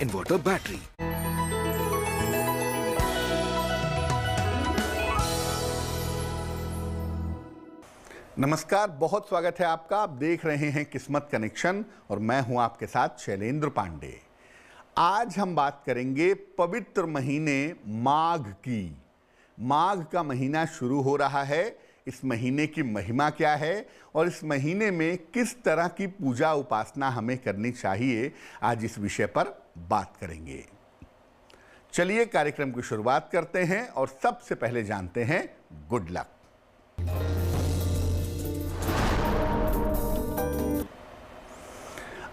Inverter battery. नमस्कार, बहुत स्वागत है आपका। आप देख रहे हैं किस्मत कनेक्शन और मैं हूं आपके साथ शैलेंद्र पांडे। आज हम बात करेंगे पवित्र महीने माघ की। माघ का महीना शुरू हो रहा है। इस महीने की महिमा क्या है और इस महीने में किस तरह की पूजा उपासना हमें करनी चाहिए, आज इस विषय पर बात करेंगे। चलिए कार्यक्रम की शुरुआत करते हैं और सबसे पहले जानते हैं गुड लक।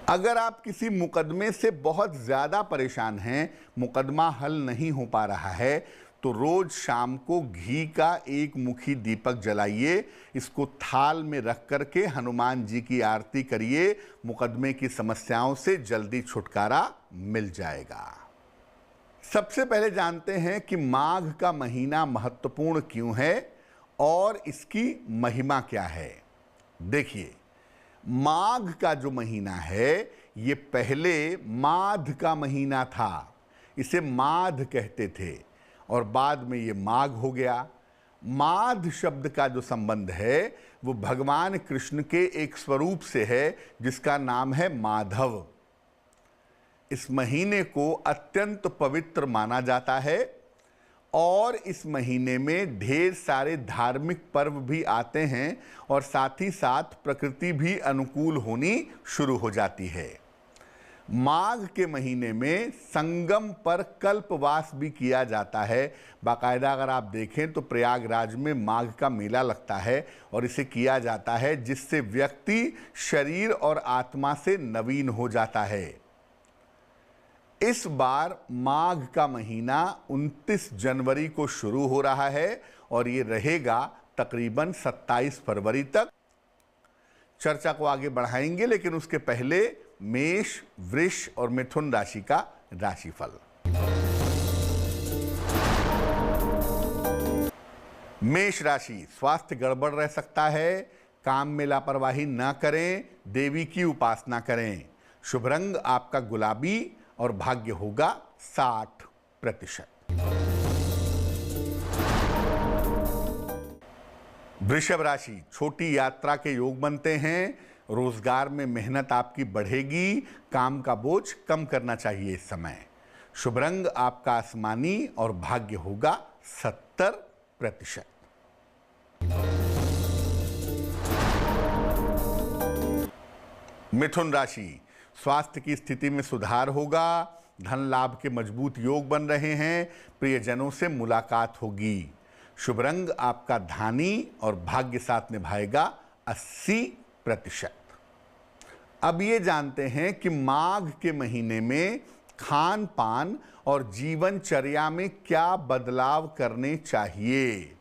अगर आप किसी मुकदमे से बहुत ज़्यादा परेशान हैं, मुकदमा हल नहीं हो पा रहा है, तो रोज़ शाम को घी का एक मुखी दीपक जलाइए। इसको थाल में रख करके हनुमान जी की आरती करिए। मुकदमे की समस्याओं से जल्दी छुटकारा मिल जाएगा। सबसे पहले जानते हैं कि माघ का महीना महत्वपूर्ण क्यों है और इसकी महिमा क्या है। देखिए, माघ का जो महीना है ये पहले माध का महीना था। इसे माध कहते थे और बाद में ये माघ हो गया। माध शब्द का जो संबंध है वो भगवान कृष्ण के एक स्वरूप से है जिसका नाम है माधव। इस महीने को अत्यंत पवित्र माना जाता है और इस महीने में ढेर सारे धार्मिक पर्व भी आते हैं और साथ ही साथ प्रकृति भी अनुकूल होनी शुरू हो जाती है। माघ के महीने में संगम पर कल्पवास भी किया जाता है। बाकायदा अगर आप देखें तो प्रयागराज में माघ का मेला लगता है और इसे किया जाता है जिससे व्यक्ति शरीर और आत्मा से नवीन हो जाता है। इस बार माघ का महीना 29 जनवरी को शुरू हो रहा है और ये रहेगा तकरीबन 27 फरवरी तक। चर्चा को आगे बढ़ाएंगे, लेकिन उसके पहले मेष, वृष और मिथुन राशि का राशिफल। मेष राशि, स्वास्थ्य गड़बड़ रह सकता है। काम में लापरवाही न करें, देवी की उपासना करें। शुभ रंग आपका गुलाबी और भाग्य होगा 60%। वृषभ राशि, छोटी यात्रा के योग बनते हैं। रोजगार में मेहनत आपकी बढ़ेगी। काम का बोझ कम करना चाहिए इस समय। शुभ रंग आपका आसमानी और भाग्य होगा 70%। मिथुन राशि, स्वास्थ्य की स्थिति में सुधार होगा। धन लाभ के मजबूत योग बन रहे हैं। प्रियजनों से मुलाकात होगी। शुभ रंग आपका धानी और भाग्य साथ निभाएगा 80%। अब ये जानते हैं कि माघ के महीने में खान पान और जीवनचर्या में क्या बदलाव करने चाहिए।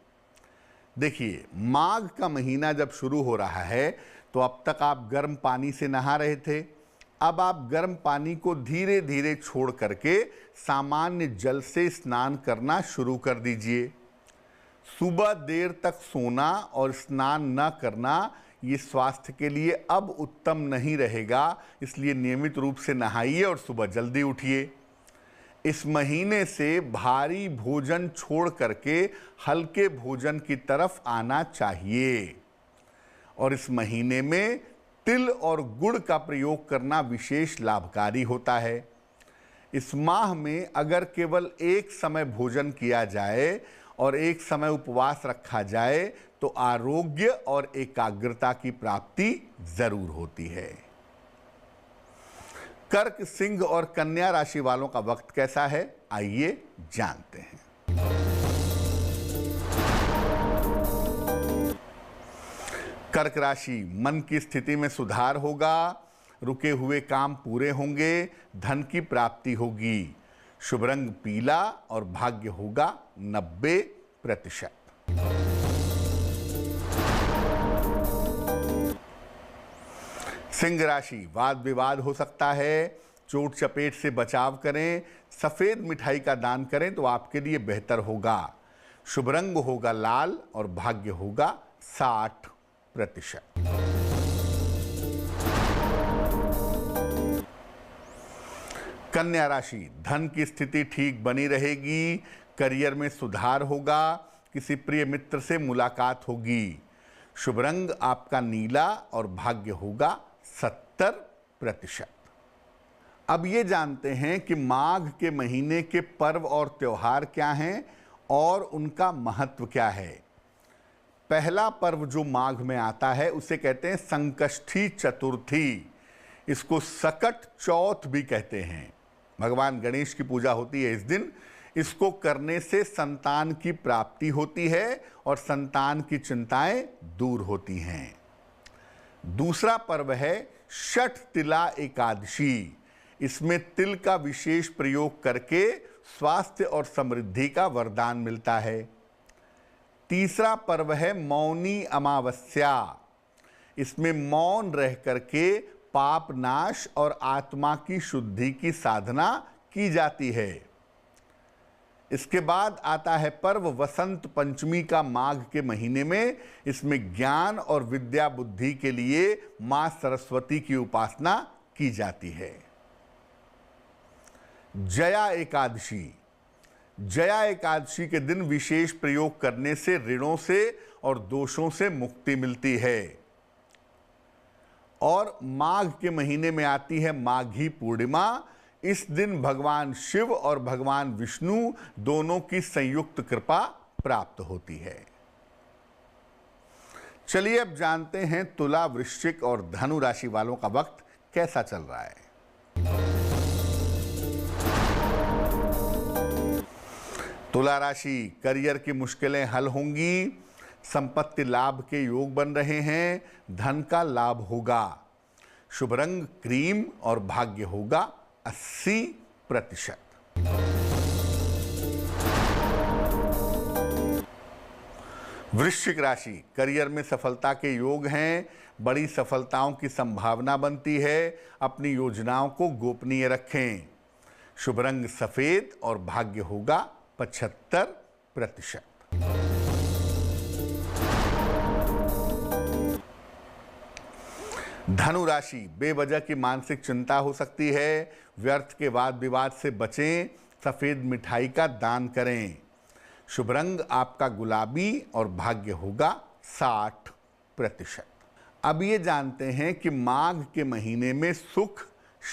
देखिए, माघ का महीना जब शुरू हो रहा है तो अब तक आप गर्म पानी से नहा रहे थे। अब आप गर्म पानी को धीरे धीरे छोड़ करके सामान्य जल से स्नान करना शुरू कर दीजिए। सुबह देर तक सोना और स्नान न करना ये स्वास्थ्य के लिए अब उत्तम नहीं रहेगा, इसलिए नियमित रूप से नहाइए और सुबह जल्दी उठिए। इस महीने से भारी भोजन छोड़ करके हल्के भोजन की तरफ आना चाहिए और इस महीने में तिल और गुड़ का प्रयोग करना विशेष लाभकारी होता है। इस माह में अगर केवल एक समय भोजन किया जाए और एक समय उपवास रखा जाए तो आरोग्य और एकाग्रता की प्राप्ति जरूर होती है। कर्क, सिंह और कन्या राशि वालों का वक्त कैसा है, आइए जानते हैं। कर्क राशि, मन की स्थिति में सुधार होगा। रुके हुए काम पूरे होंगे। धन की प्राप्ति होगी। शुभ रंग पीला और भाग्य होगा 90%। सिंह राशि, वाद विवाद हो सकता है। चोट चपेट से बचाव करें। सफेद मिठाई का दान करें तो आपके लिए बेहतर होगा। शुभ रंग होगा लाल और भाग्य होगा 60%। कन्या राशि, धन की स्थिति ठीक बनी रहेगी, करियर में सुधार होगा, किसी प्रिय मित्र से मुलाकात होगी। शुभ रंग आपका नीला और भाग्य होगा 70%। अब ये जानते हैं कि माघ के महीने के पर्व और त्योहार क्या हैं और उनका महत्व क्या है। पहला पर्व जो माघ में आता है उसे कहते हैं संकष्टी चतुर्थी, इसको सकट चौथ भी कहते हैं। भगवान गणेश की पूजा होती है इस दिन। इसको करने से संतान की प्राप्ति होती है और संतान की चिंताएं दूर होती हैं। दूसरा पर्व है षठ तिला एकादशी। इसमें तिल का विशेष प्रयोग करके स्वास्थ्य और समृद्धि का वरदान मिलता है। तीसरा पर्व है मौनी अमावस्या। इसमें मौन रह करके पाप नाश और आत्मा की शुद्धि की साधना की जाती है। इसके बाद आता है पर्व वसंत पंचमी का माघ के महीने में। इसमें ज्ञान और विद्या बुद्धि के लिए मां सरस्वती की उपासना की जाती है। जया एकादशी। जया एकादशी के दिन विशेष प्रयोग करने से ऋणों से और दोषों से मुक्ति मिलती है। और माघ के महीने में आती है माघी पूर्णिमा। इस दिन भगवान शिव और भगवान विष्णु दोनों की संयुक्त कृपा प्राप्त होती है। चलिए अब जानते हैं तुला, वृश्चिक और धनु राशि वालों का वक्त कैसा चल रहा है। तुला राशि, करियर की मुश्किलें हल होंगी, संपत्ति लाभ के योग बन रहे हैं, धन का लाभ होगा। शुभ रंग क्रीम और भाग्य होगा 80%। वृश्चिक राशि, करियर में सफलता के योग हैं, बड़ी सफलताओं की संभावना बनती है। अपनी योजनाओं को गोपनीय रखें। शुभ रंग सफेद और भाग्य होगा 75%। धनु राशि, बेवजह की मानसिक चिंता हो सकती है। व्यर्थ के वाद विवाद से बचें। सफेद मिठाई का दान करें। शुभ रंग आपका गुलाबी और भाग्य होगा 60%। अब ये जानते हैं कि माघ के महीने में सुख,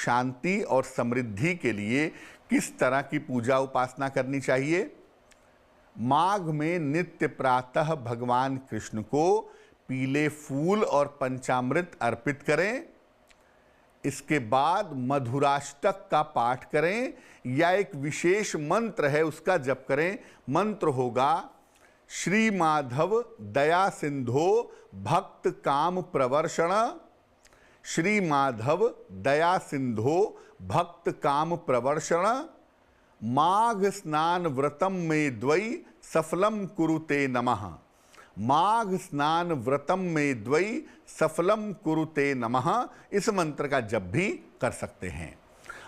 शांति और समृद्धि के लिए किस तरह की पूजा उपासना करनी चाहिए। माघ में नित्य प्रातः भगवान कृष्ण को पीले फूल और पंचामृत अर्पित करें। इसके बाद मधुराष्टक का पाठ करें या एक विशेष मंत्र है उसका जप करें। मंत्र होगा श्री माधव दया सिंधो भक्त काम प्रवर्षण। श्री माधव दया सिंधो भक्त काम प्रवर्षण। माघ स्नान व्रतम में द्वै सफलम कुरुते नमः। माघ स्नान व्रतम में द्वै सफलम कुरुते नमः। इस मंत्र का जप भी कर सकते हैं।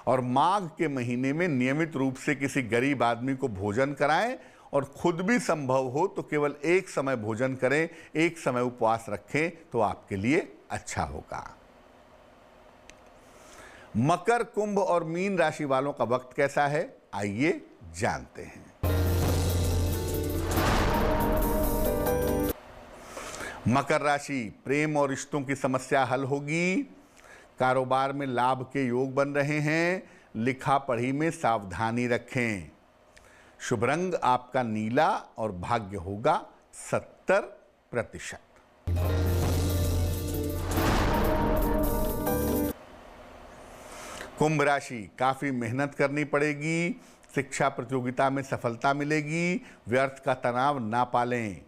और माघ के महीने में नियमित रूप से किसी गरीब आदमी को भोजन कराएं और खुद भी संभव हो तो केवल एक समय भोजन करें, एक समय उपवास रखें तो आपके लिए अच्छा होगा। मकर, कुंभ और मीन राशि वालों का वक्त कैसा है, आइए जानते हैं। मकर राशि, प्रेम और रिश्तों की समस्या हल होगी। कारोबार में लाभ के योग बन रहे हैं। लिखा पढ़ी में सावधानी रखें। शुभ रंग आपका नीला और भाग्य होगा 70%। कुंभ राशि, काफी मेहनत करनी पड़ेगी। शिक्षा प्रतियोगिता में सफलता मिलेगी। व्यर्थ का तनाव ना पालें।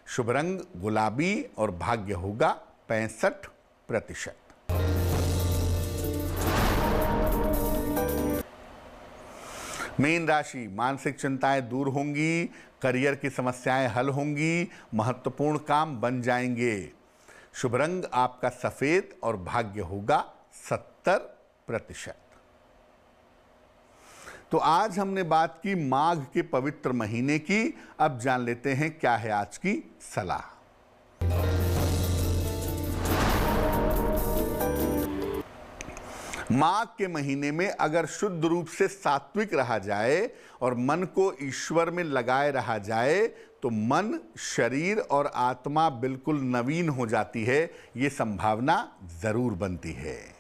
शुभ रंग गुलाबी और भाग्य होगा 65%। मीन राशि, मानसिक चिंताएं दूर होंगी। करियर की समस्याएं हल होंगी। महत्वपूर्ण काम बन जाएंगे। शुभ रंग आपका सफेद और भाग्य होगा 70%। तो आज हमने बात की माघ के पवित्र महीने की। अब जान लेते हैं क्या है आज की सलाह। माघ के महीने में अगर शुद्ध रूप से सात्विक रहा जाए और मन को ईश्वर में लगाए रहा जाए तो मन, शरीर और आत्मा बिल्कुल नवीन हो जाती है। ये संभावना जरूर बनती है।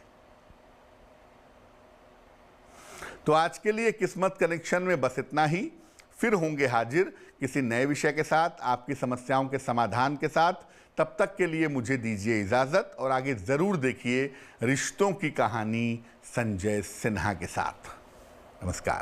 तो आज के लिए किस्मत कनेक्शन में बस इतना ही। फिर होंगे हाजिर किसी नए विषय के साथ, आपकी समस्याओं के समाधान के साथ। तब तक के लिए मुझे दीजिए इजाजत और आगे जरूर देखिए रिश्तों की कहानी संजय सिन्हा के साथ। नमस्कार।